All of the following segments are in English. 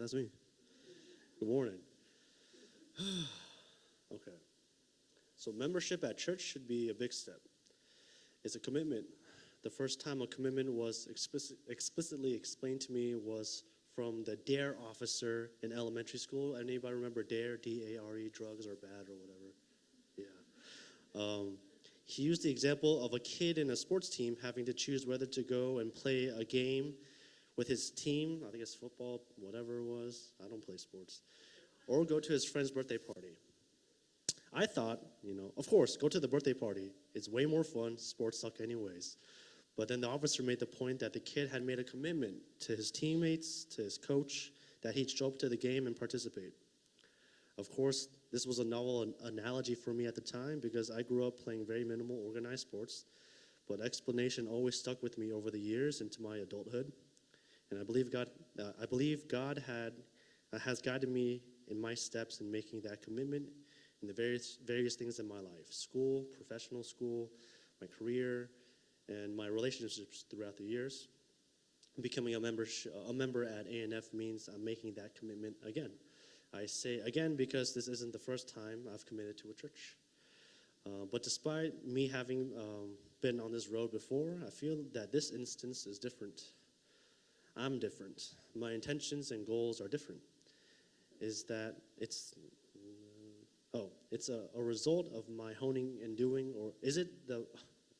That's me. Good morning. Okay. So membership at church should be a big step. It's a commitment. The first time a commitment was explicitly explained to me was from the DARE officer in elementary school. Anybody remember DARE, D-A-R-E, drugs are bad or whatever? Yeah. He used the example of a kid in a sports team having to choose whether to go and play a game with his team, I think it's football, whatever it was, I don't play sports, or go to his friend's birthday party. I thought, of course, go to the birthday party. It's way more fun. Sports suck anyways. But then the officer made the point that the kid had made a commitment to his teammates, to his coach, that he'd show up to the game and participate. Of course, this was a novel analogy for me at the time because I grew up playing very minimal organized sports, but explanation always stuck with me over the years into my adulthood. And I believe God has guided me in my steps in making that commitment in the various things in my life: school, professional school, my career, and my relationships throughout the years. Becoming a member at ANF means I'm making that commitment again. I say again because this isn't the first time I've committed to a church. But despite me having been on this road before, I feel that this instance is different. I'm different. My intentions and goals are different. It's a result of my honing and doing, or is it the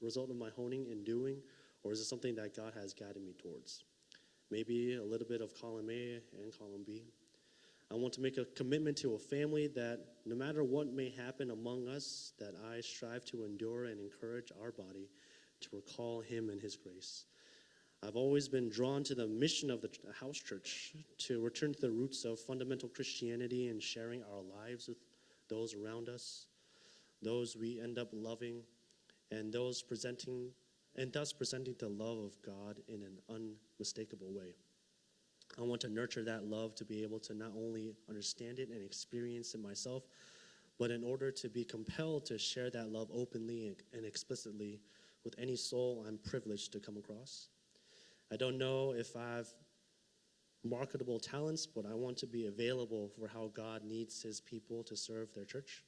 result of my honing and doing, or is it something that God has guided me towards? Maybe a little bit of column A and column B. I want to make a commitment to a family that no matter what may happen among us, that I strive to endure and encourage our body to recall Him and His grace. I've always been drawn to the mission of the house church, to return to the roots of fundamental Christianity and sharing our lives with those around us, those we end up loving, and thus presenting the love of God in an unmistakable way. I want to nurture that love to be able to not only understand it and experience it myself, but in order to be compelled to share that love openly and explicitly with any soul I'm privileged to come across. I don't know if I have marketable talents, but I want to be available for how God needs His people to serve their church,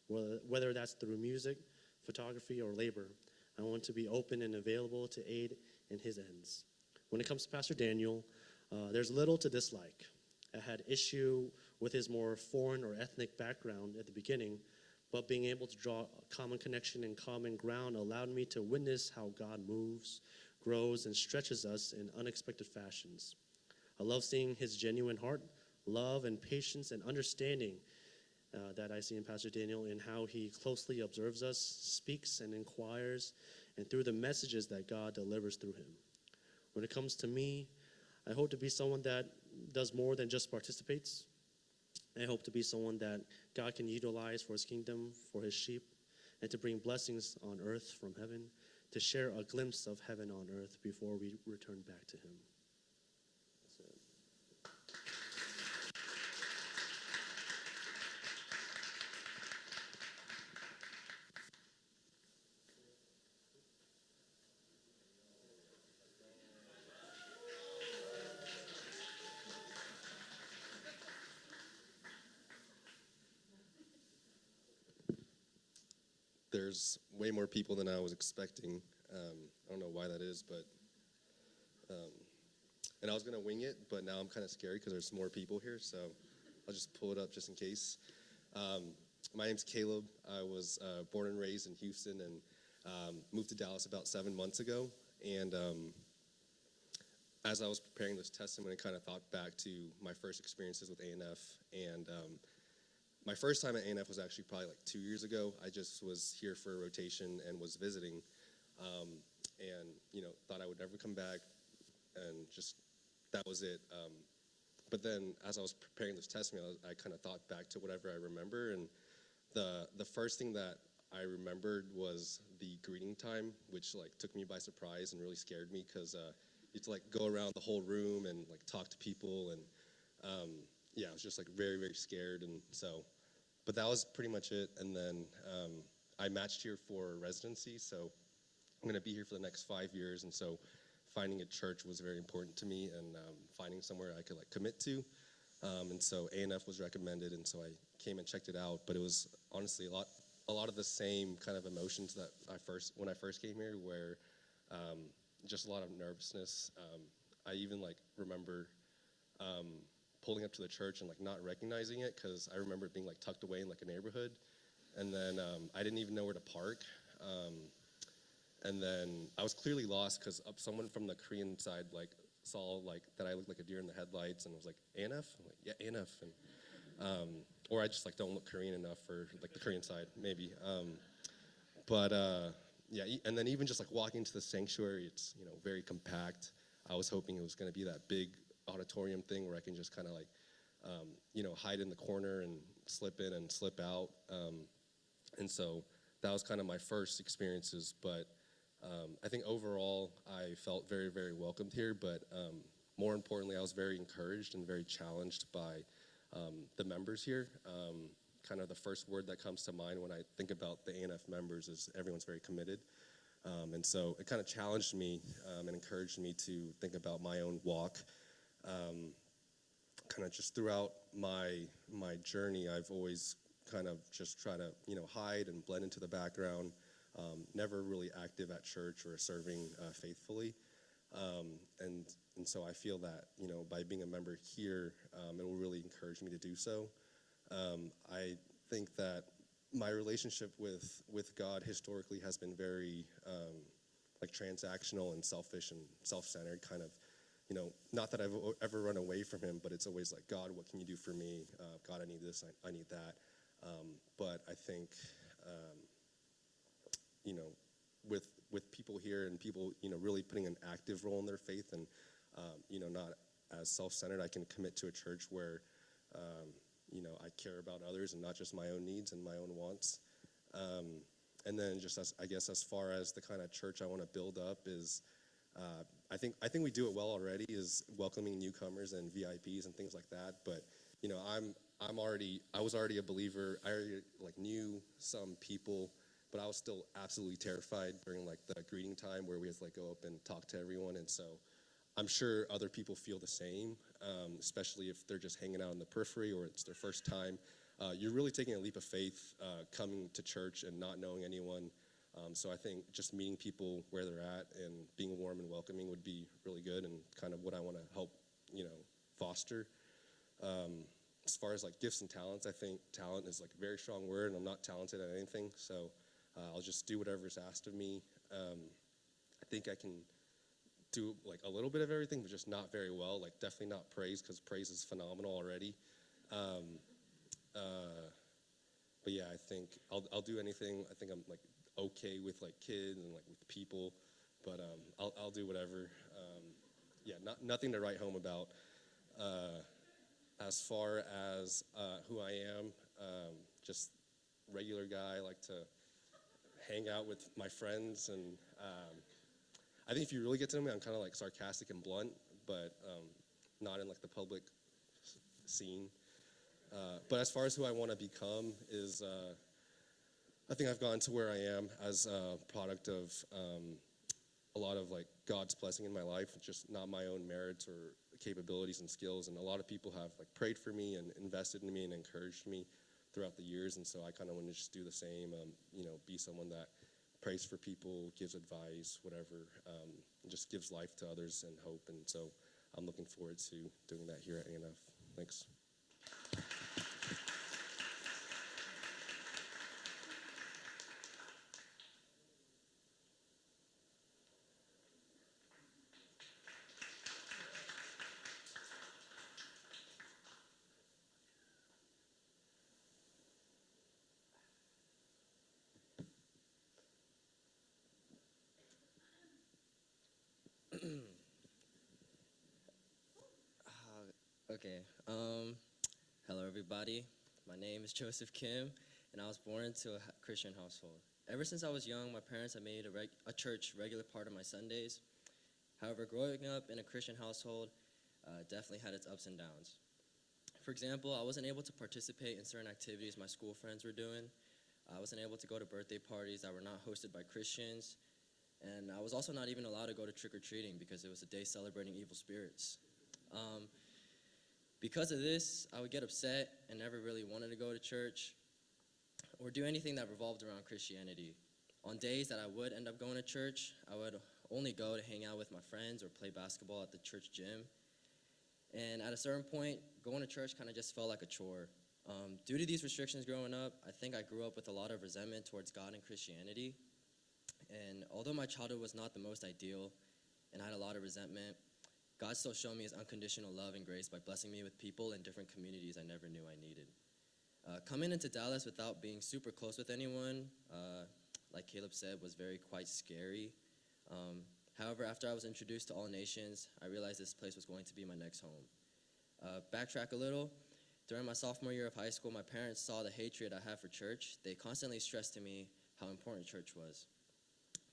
whether that's through music, photography, or labor. I want to be open and available to aid in His ends. When it comes to Pastor Daniel, there's little to dislike. I had issue with his more foreign or ethnic background at the beginning, but being able to draw a common connection and common ground allowed me to witness how God moves, grows, and stretches us in unexpected fashions. I love seeing his genuine heart, love, and patience and understanding that I see in Pastor Daniel in how he closely observes us, speaks and inquires, and through the messages that God delivers through him. When it comes to me, I hope to be someone that does more than just participates. I hope to be someone that God can utilize for His kingdom, for His sheep, and to bring blessings on earth from heaven, to share a glimpse of heaven on earth before we return back to Him. That's it. There's way more people than I was expecting. I don't know why that is, but and I was gonna wing it, but now I'm kind of scared because there's more people here, so I'll just pull it up just in case. My name's Caleb. I was born and raised in Houston and moved to Dallas about 7 months ago. And as I was preparing this testimony, I kind of thought back to my first experiences with ANF. And my first time at ANF was actually probably like 2 years ago. I just was here for a rotation and was visiting, and thought I would never come back, and just that was it. But then as I was preparing this testimony, I kind of thought back to whatever I remember, and the first thing that I remembered was the greeting time, which like took me by surprise and really scared me because you had to like go around the whole room and like talk to people, and I was just like very, very scared. And so, but that was pretty much it. And then I matched here for residency, so I'm going to be here for the next 5 years. And so finding a church was very important to me, and finding somewhere I could like commit to. And so ANF was recommended, and so I came and checked it out. But it was honestly a lot of the same kind of emotions that when I first came here, where just a lot of nervousness. I even like remember pulling up to the church and like not recognizing it because I remember it being like tucked away in like a neighborhood, and then I didn't even know where to park. And then I was clearly lost because someone from the Korean side like saw like that I looked like a deer in the headlights and was like, ANF? I'm like, yeah, ANF. And or I just like don't look Korean enough for like the Korean side, maybe. But yeah, and then even just like walking to the sanctuary, it's very compact. I was hoping it was going to be that big auditorium thing where I can just kind of like hide in the corner and slip in and slip out. And so that was kind of my first experiences. But I think overall I felt very, very welcomed here. But more importantly, I was very encouraged and very challenged by the members here. Kind of the first word that comes to mind when I think about the ANF members is everyone's very committed. And so it kind of challenged me and encouraged me to think about my own walk. Kind of just throughout my journey, I've always kind of just try to hide and blend into the background. Never really active at church or serving faithfully. And so I feel that by being a member here, it will really encourage me to do so. I think that my relationship with God historically has been very like transactional and selfish and self-centered, kind of, not that I've ever run away from him, but it's always like, God, what can you do for me? God, I need this, I need that. But I think, with people here and people, really putting an active role in their faith and, not as self-centered, I can commit to a church where, I care about others and not just my own needs and my own wants. And then just as far as the kind of church I want to build up is, I think we do it well already, is welcoming newcomers and VIPs and things like that. But I was already a believer. I already like knew some people, but I was still absolutely terrified during like the greeting time where we had to like go up and talk to everyone. And so I'm sure other people feel the same, especially if they're just hanging out in the periphery or it's their first time. You're really taking a leap of faith coming to church and not knowing anyone. So I think just meeting people where they're at and being warm and welcoming would be really good and kind of what I want to help, foster. As far as like gifts and talents, I think talent is like a very strong word, and I'm not talented at anything, so I'll just do whatever's asked of me. I think I can do like a little bit of everything, but just not very well. Like definitely not praise, because praise is phenomenal already. But yeah, I think I'll do anything. I think I'm like okay with like kids and like with people, but I'll do whatever. Yeah, nothing to write home about. As far as who I am, just regular guy. I like to hang out with my friends, and I think if you really get to know me, I'm kind of like sarcastic and blunt, but not in like the public scene. But as far as who I want to become is, I think I've gotten to where I am as a product of a lot of like God's blessing in my life, just not my own merits or capabilities and skills. And a lot of people have like prayed for me and invested in me and encouraged me throughout the years. And so I kind of want to just do the same, be someone that prays for people, gives advice, whatever, and just gives life to others and hope. And so I'm looking forward to doing that here at ANF. Thanks. Okay. Hello, everybody. My name is Joseph Kim, and I was born into a Christian household. Ever since I was young, my parents had made a church regular part of my Sundays. However, growing up in a Christian household definitely had its ups and downs. For example, I wasn't able to participate in certain activities my school friends were doing. I wasn't able to go to birthday parties that were not hosted by Christians. And I was also not even allowed to go to trick-or-treating because it was a day celebrating evil spirits. Because of this, I would get upset and never really wanted to go to church or do anything that revolved around Christianity. On days that I would end up going to church, I would only go to hang out with my friends or play basketball at the church gym. And at a certain point, going to church kind of just felt like a chore. Due to these restrictions growing up, I think I grew up with a lot of resentment towards God and Christianity. And although my childhood was not the most ideal and I had a lot of resentment, God still showed me his unconditional love and grace by blessing me with people in different communities I never knew I needed. Coming into Dallas without being super close with anyone, like Caleb said, was quite scary. However, after I was introduced to All Nations, I realized this place was going to be my next home. Backtrack a little. During my sophomore year of high school, my parents saw the hatred I had for church. They constantly stressed to me how important church was.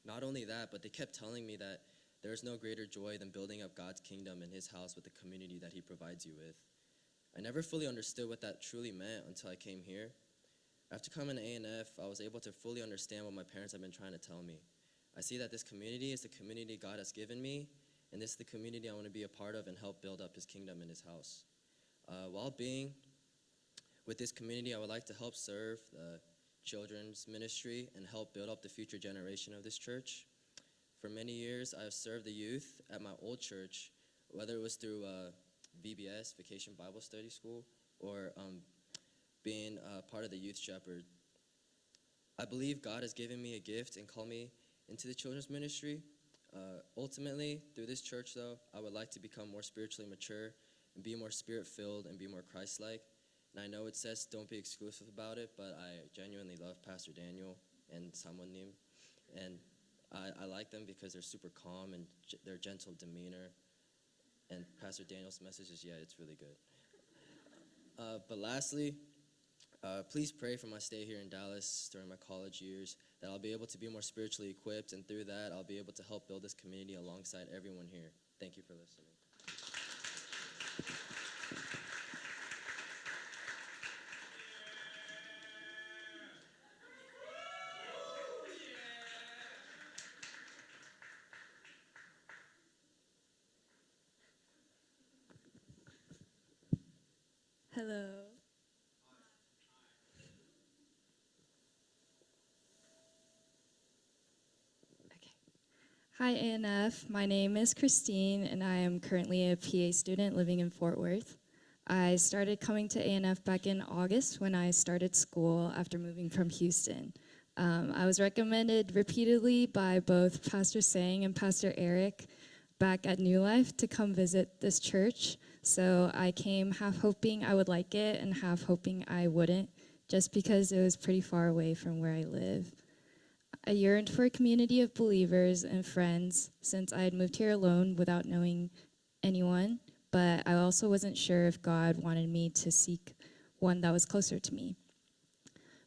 Not only that, but they kept telling me that there is no greater joy than building up God's kingdom in his house with the community that he provides you with. I never fully understood what that truly meant until I came here. After coming to A&F, I was able to fully understand what my parents have been trying to tell me. I see that this community is the community God has given me, and this is the community I want to be a part of and help build up his kingdom in his house. While being with this community, I would like to help serve the children's ministry and help build up the future generation of this church. For many years, I have served the youth at my old church, whether it was through VBS, Vacation Bible Study School, or being part of the Youth Shepherd. I believe God has given me a gift and called me into the children's ministry. Ultimately, through this church, though, I would like to become more spiritually mature and be more spirit-filled and be more Christ-like. And I know it says don't be exclusive about it, but I genuinely love Pastor Daniel and Samonim. And I like them because they're super calm and their gentle demeanor. And Pastor Daniel's message is, it's really good. But lastly, please pray for my stay here in Dallas during my college years, that I'll be able to be more spiritually equipped, and through that, I'll be able to help build this community alongside everyone here. Thank you for listening. Hello. Okay. Hi, ANF. My name is Christine, and I am currently a PA student living in Fort Worth. I started coming to ANF back in August when I started school after moving from Houston. I was recommended repeatedly by both Pastor Sang and Pastor Eric back at New Life to come visit this church. So I came half hoping I would like it and half hoping I wouldn't, just because it was pretty far away from where I live. I yearned for a community of believers and friends since I had moved here alone without knowing anyone, but I also wasn't sure if God wanted me to seek one that was closer to me.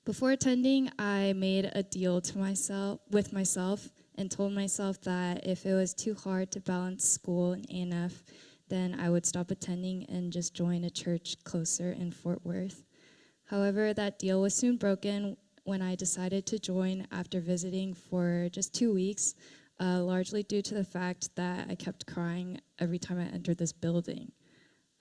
Before attending, I made a deal with myself and told myself that if it was too hard to balance school and ANF, then I would stop attending and just join a church closer in Fort Worth. However, that deal was soon broken when I decided to join after visiting for just 2 weeks, largely due to the fact that I kept crying every time I entered this building.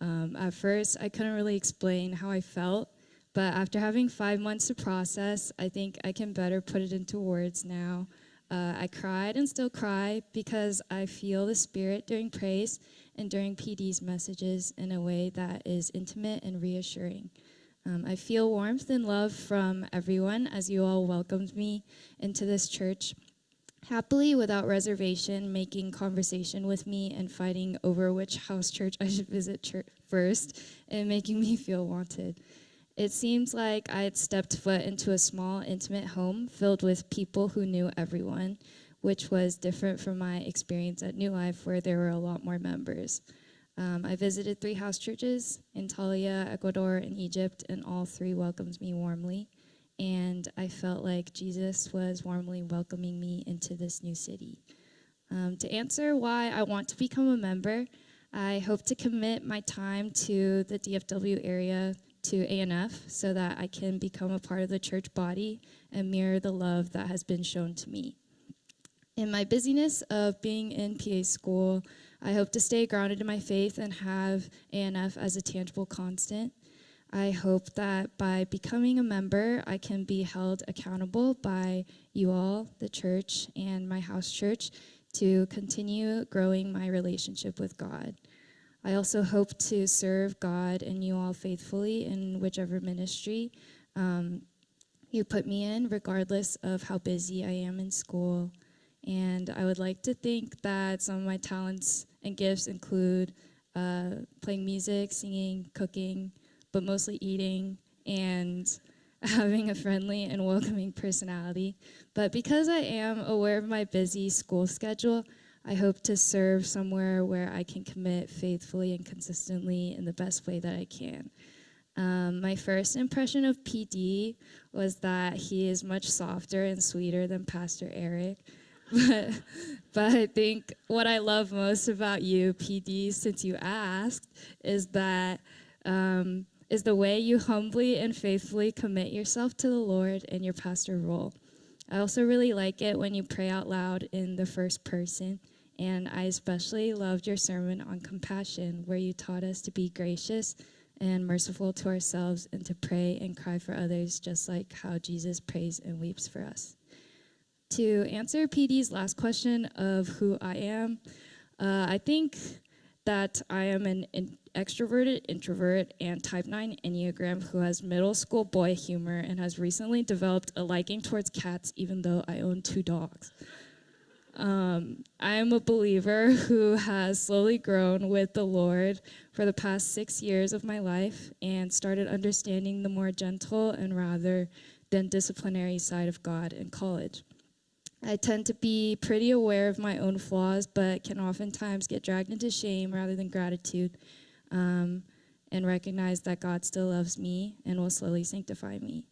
At first, I couldn't really explain how I felt, but after having 5 months to process, I think I can better put it into words now. I cried and still cry because I feel the Spirit during praise and during PD's messages in a way that is intimate and reassuring. I feel warmth and love from everyone as you all welcomed me into this church, happily without reservation, making conversation with me and fighting over which house church I should visit first and making me feel wanted. It seems like I had stepped foot into a small, intimate home filled with people who knew everyone, which was different from my experience at New Life, where there were a lot more members. I visited 3 house churches in Talia, Ecuador, and Egypt, and all 3 welcomed me warmly. And I felt like Jesus was warmly welcoming me into this new city. To answer why I want to become a member, I hope to commit my time to the DFW area, to ANF, so that I can become a part of the church body and mirror the love that has been shown to me. In my busyness of being in PA school, I hope to stay grounded in my faith and have ANF as a tangible constant. I hope that by becoming a member, I can be held accountable by you all, the church, and my house church to continue growing my relationship with God. I also hope to serve God and you all faithfully in whichever ministry you put me in, regardless of how busy I am in school. And I would like to think that some of my talents and gifts include playing music, singing, cooking, but mostly eating and having a friendly and welcoming personality. But because I am aware of my busy school schedule, I hope to serve somewhere where I can commit faithfully and consistently in the best way that I can. My first impression of PD was that he is much softer and sweeter than Pastor Eric. But I think what I love most about you, PD, since you asked, is that is the way you humbly and faithfully commit yourself to the Lord in your pastor role. I also really like it when you pray out loud in the first person, and I especially loved your sermon on compassion, where you taught us to be gracious and merciful to ourselves and to pray and cry for others, just like how Jesus prays and weeps for us. To answer PD's last question of who I am, I think that I am an extroverted introvert and type 9 Enneagram who has middle school boy humor and has recently developed a liking towards cats even though I own 2 dogs. I am a believer who has slowly grown with the Lord for the past 6 years of my life and started understanding the more gentle and rather than disciplinary side of God in college. I tend to be pretty aware of my own flaws, but can oftentimes get dragged into shame rather than gratitude, and recognize that God still loves me and will slowly sanctify me.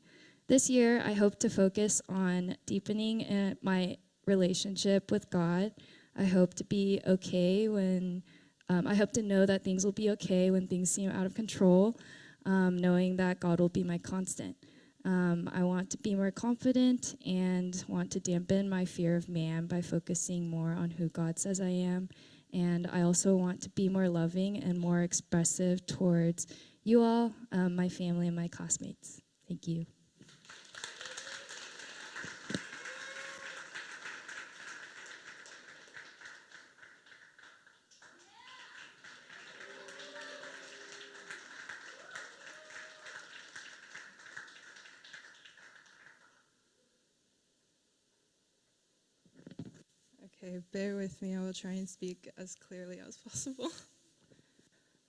This year, I hope to focus on deepening my relationship with God. I hope to be okay when, I hope to know that things will be okay when things seem out of control, knowing that God will be my constant. I want to be more confident and want to dampen my fear of man by focusing more on who God says I am. And I also want to be more loving and more expressive towards you all, my family, and my classmates. Thank you. Okay, bear with me. I will try and speak as clearly as possible.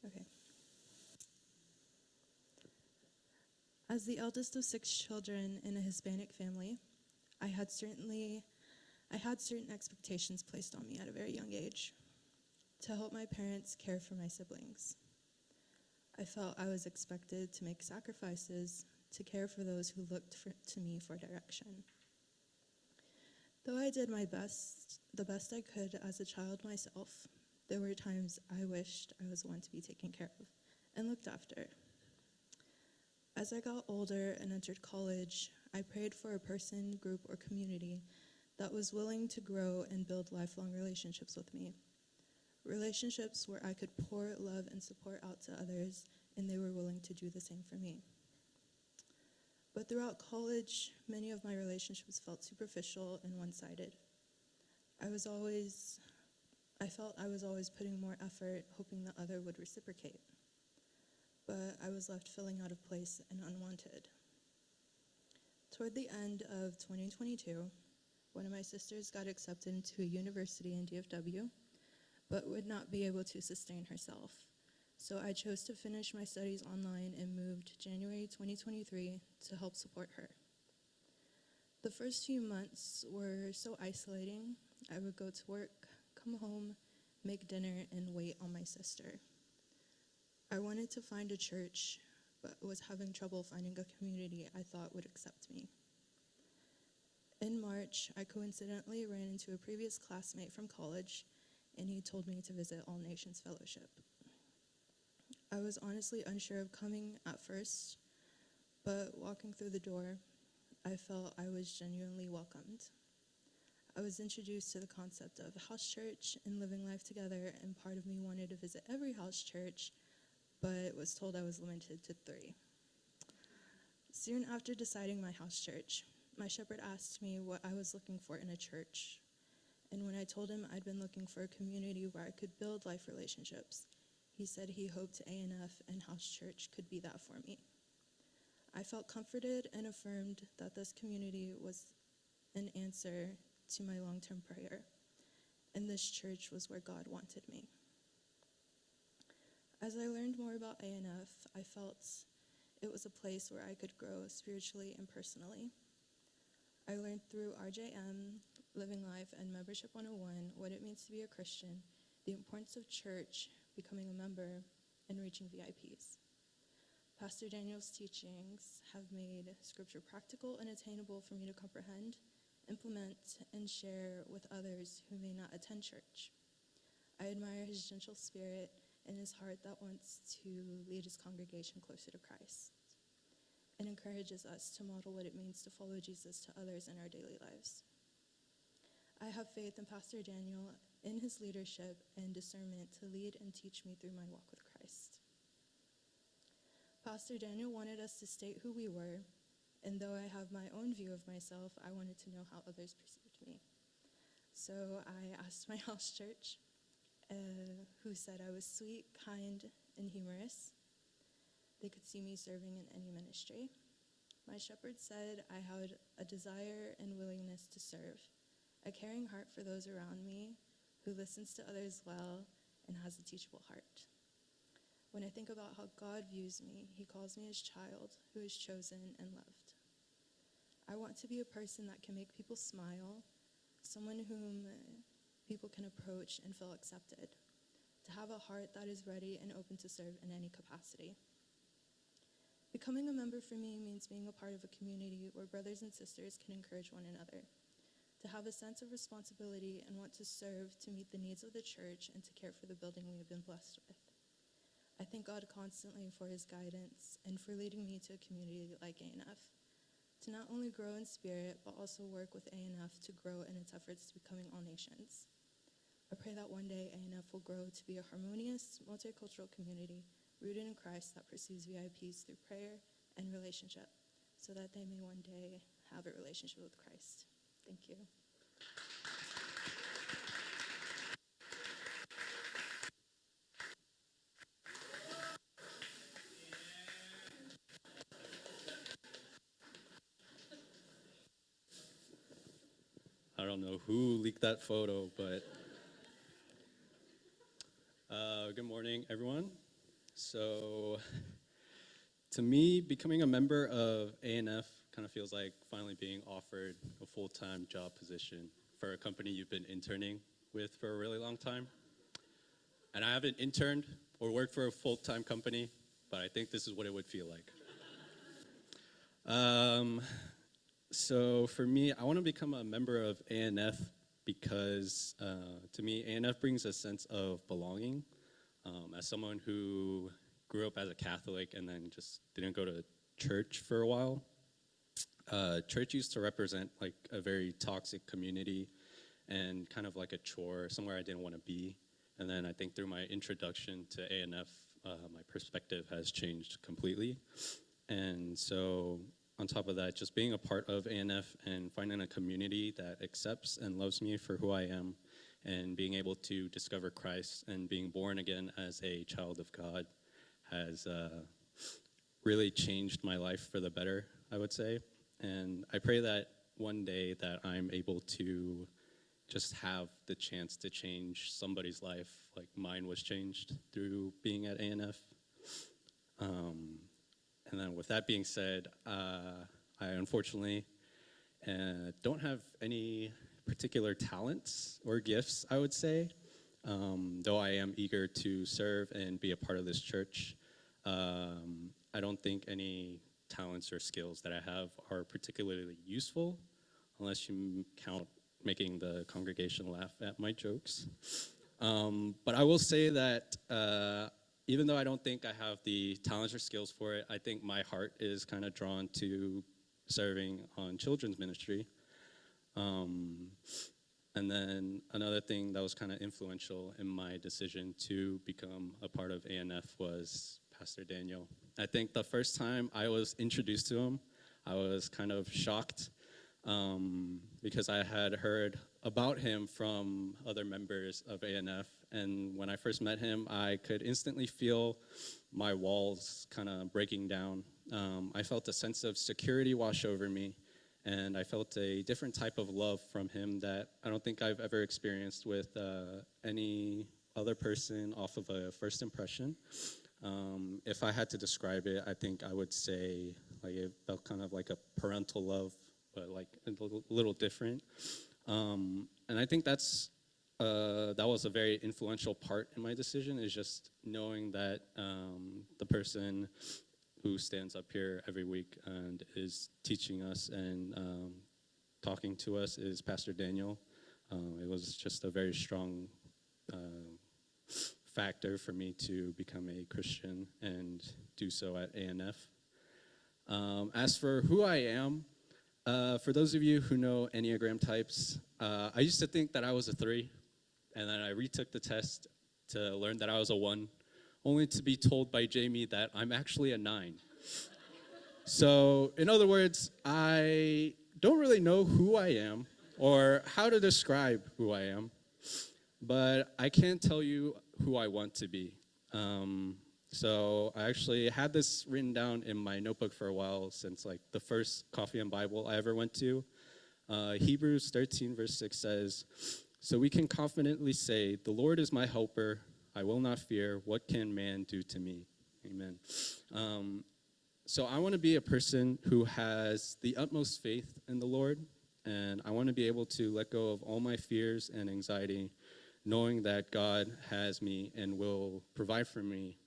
Okay. As the eldest of 6 children in a Hispanic family, I had certain expectations placed on me at a very young age to help my parents care for my siblings. I felt I was expected to make sacrifices to care for those who looked to me for direction. Though I did my best, the best I could as a child myself, there were times I wished I was one to be taken care of and looked after. As I got older and entered college, I prayed for a person, group, or community that was willing to grow and build lifelong relationships with me. Relationships where I could pour love and support out to others, and they were willing to do the same for me. But throughout college, many of my relationships felt superficial and one-sided. I felt I was always putting more effort, hoping the other would reciprocate. But I was left feeling out of place and unwanted. Toward the end of 2022, one of my sisters got accepted into a university in DFW, but would not be able to sustain herself. So I chose to finish my studies online and moved January 2023 to help support her. The first few months were so isolating. I would go to work, come home, make dinner, and wait on my sister. I wanted to find a church, but was having trouble finding a community I thought would accept me. In March, I coincidentally ran into a previous classmate from college, and he told me to visit All Nations Fellowship. I was honestly unsure of coming at first, but walking through the door, I felt I was genuinely welcomed. I was introduced to the concept of house church and living life together, and part of me wanted to visit every house church, but was told I was limited to 3. Soon after deciding my house church, my shepherd asked me what I was looking for in a church. And when I told him I'd been looking for a community where I could build life relationships, he said he hoped ANF and house church could be that for me. I felt comforted and affirmed that this community was an answer to my long-term prayer, and this church was where God wanted me. As I learned more about ANF, I felt it was a place where I could grow spiritually and personally. I learned through RJM, Living Life, and Membership 101 what it means to be a Christian, the importance of church, becoming a member, and reaching VIPs. Pastor Daniel's teachings have made Scripture practical and attainable for me to comprehend, implement, and share with others who may not attend church. I admire his gentle spirit and his heart that wants to lead his congregation closer to Christ, and encourages us to model what it means to follow Jesus to others in our daily lives. I have faith in Pastor Daniel, in his leadership and discernment to lead and teach me through my walk with Christ. Pastor Daniel wanted us to state who we were, and though I have my own view of myself, I wanted to know how others perceived me. So I asked my house church, who said I was sweet, kind, and humorous. They could see me serving in any ministry. My shepherd said I had a desire and willingness to serve, a caring heart for those around me, who listens to others well and has a teachable heart. When I think about how God views me, he calls me his child who is chosen and loved. I want to be a person that can make people smile, someone whom people can approach and feel accepted, to have a heart that is ready and open to serve in any capacity. Becoming a member for me means being a part of a community where brothers and sisters can encourage one another, to have a sense of responsibility and want to serve to meet the needs of the church and to care for the building we have been blessed with. I thank God constantly for his guidance and for leading me to a community like ANF, to not only grow in spirit, but also work with ANF to grow in its efforts to becoming all nations. I pray that one day ANF will grow to be a harmonious, multicultural community rooted in Christ that pursues VIPs through prayer and relationship, so that they may one day have a relationship with Christ. Thank you. I don't know who leaked that photo, but good morning, everyone. So to me, becoming a member of ANF kind of feels like finally being offered a full-time job position for a company you've been interning with for a really long time. And I haven't interned or worked for a full-time company, but I think this is what it would feel like. So for me, I want to become a member of ANF because to me, ANF brings a sense of belonging. As someone who grew up as a Catholic and then just didn't go to church for a while, church used to represent like a very toxic community and kind of like a chore, somewhere I didn't want to be. And then I think through my introduction to ANF, my perspective has changed completely. And so on top of that, just being a part of ANF and finding a community that accepts and loves me for who I am, and being able to discover Christ and being born again as a child of God has really changed my life for the better, I would say. And I pray that one day that I'm able to just have the chance to change somebody's life like mine was changed through being at ANF. And then with that being said, I unfortunately don't have any particular talents or gifts, I would say, though I am eager to serve and be a part of this church. I don't think any talents or skills that I have are particularly useful, unless you count making the congregation laugh at my jokes. But I will say that even though I don't think I have the talents or skills for it, I think my heart is kind of drawn to serving on children's ministry. And then another thing that was kind of influential in my decision to become a part of ANF was Pastor Daniel. I think the first time I was introduced to him, I was kind of shocked because I had heard about him from other members of ANF. And when I first met him, I could instantly feel my walls kind of breaking down. I felt a sense of security wash over me. And I felt a different type of love from him that I don't think I've ever experienced with any other person off of a first impression. If I had to describe it, I think I would say like it felt kind of like a parental love, but like a little different. And I think that was a very influential part in my decision, is just knowing that the person who stands up here every week and is teaching us and talking to us is Pastor Daniel. It was just a very strong factor for me to become a Christian and do so at ANF. As for who I am, for those of you who know Enneagram types, I used to think that I was a 3, and then I retook the test to learn that I was a 1, only to be told by Jamie that I'm actually a 9. So, in other words, I don't really know who I am or how to describe who I am, but I can tell you who I want to be. So I actually had this written down in my notebook for a while, since like the first Coffee and Bible I ever went to. Hebrews 13 verse 6 says, "So we can confidently say, 'The Lord is my helper. I will not fear. What can man do to me?'" Amen. So I want to be a person who has the utmost faith in the Lord, and I want to be able to let go of all my fears and anxiety, knowing that God has me and will provide for me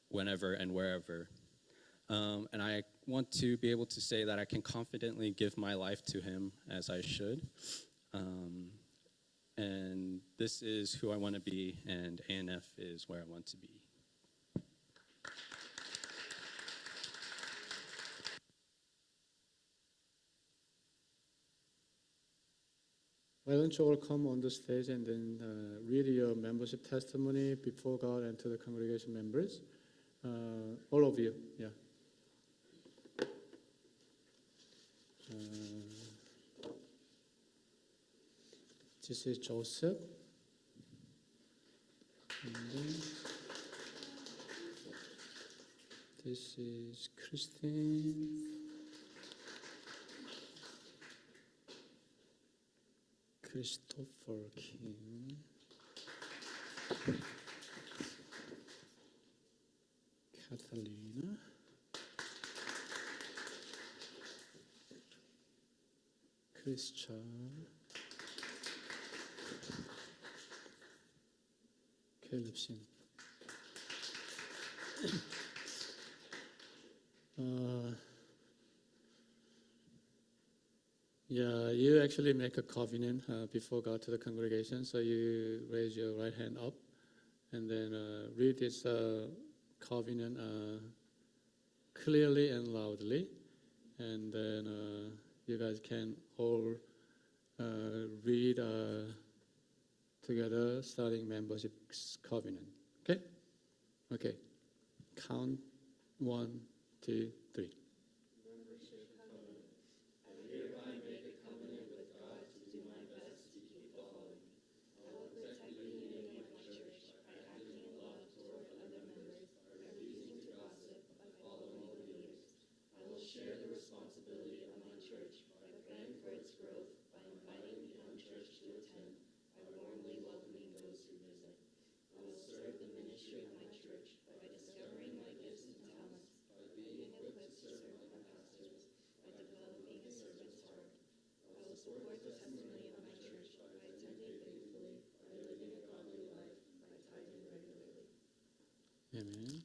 whenever and wherever. And I want to be able to say that I can confidently give my life to him as I should. And this is who I want to be, and ANF is where I want to be. Why don't you all come on the stage and then read your membership testimony before God and to the congregation members? All of you, yeah. This is Joseph. And then this is Christine. Christopher Kim. Catalina. Christian. Caleb Shin. Yeah, you actually make a covenant before God to the congregation. So you raise your right hand up and then read this covenant clearly and loudly. And then you guys can all read together, starting membership covenant. Okay? Okay. Count 1, 2, 3. Amen.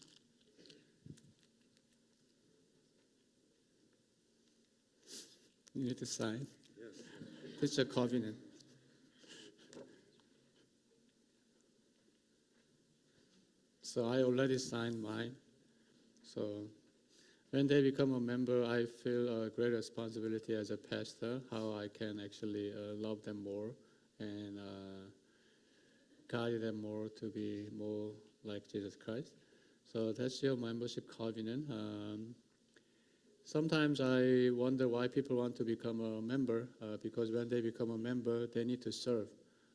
You need to sign. Yes. It's a covenant. So I already signed mine. So when they become a member, I feel a great responsibility as a pastor, how I can actually love them more and guide them more to be more like Jesus Christ. So that's your membership covenant. Sometimes I wonder why people want to become a member, because when they become a member, they need to serve.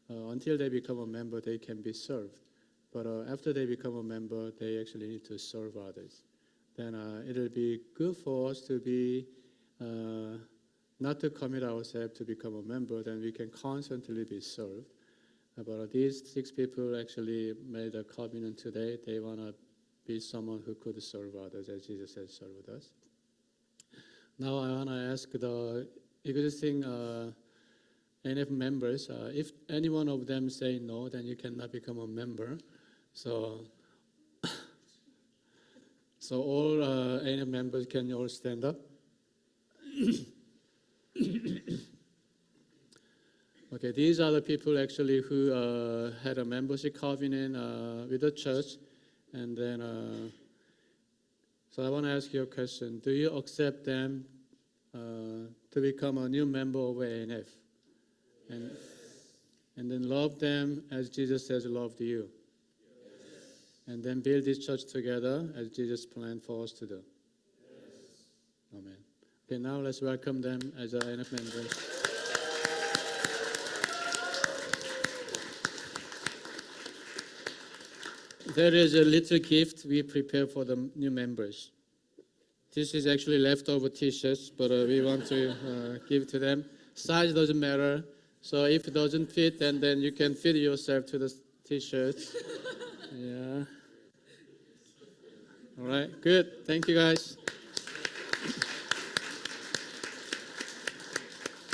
Until they become a member, they can be served. But after they become a member, they actually need to serve others. Then it'll be good for us to be not to commit ourselves to become a member, then we can constantly be served. But these 6 people actually made a covenant today. They want to be someone who could serve others as Jesus has served us. Now I want to ask the existing NF members, if any one of them say no, then you cannot become a member. So all NF members, can you all stand up? Okay, these are the people actually who had a membership covenant with the church. And then, so I want to ask you a question. Do you accept them to become a new member of ANF? And then love them as Jesus has loved you. And then build this church together as Jesus planned for us to do. Amen. Okay, now let's welcome them as our ANF members. There is a little gift we prepare for the new members. This is actually leftover t-shirts, but we want to give to them. Size doesn't matter. So if it doesn't fit, then you can fit yourself to the t-shirts. Yeah. All right, good. Thank you, guys.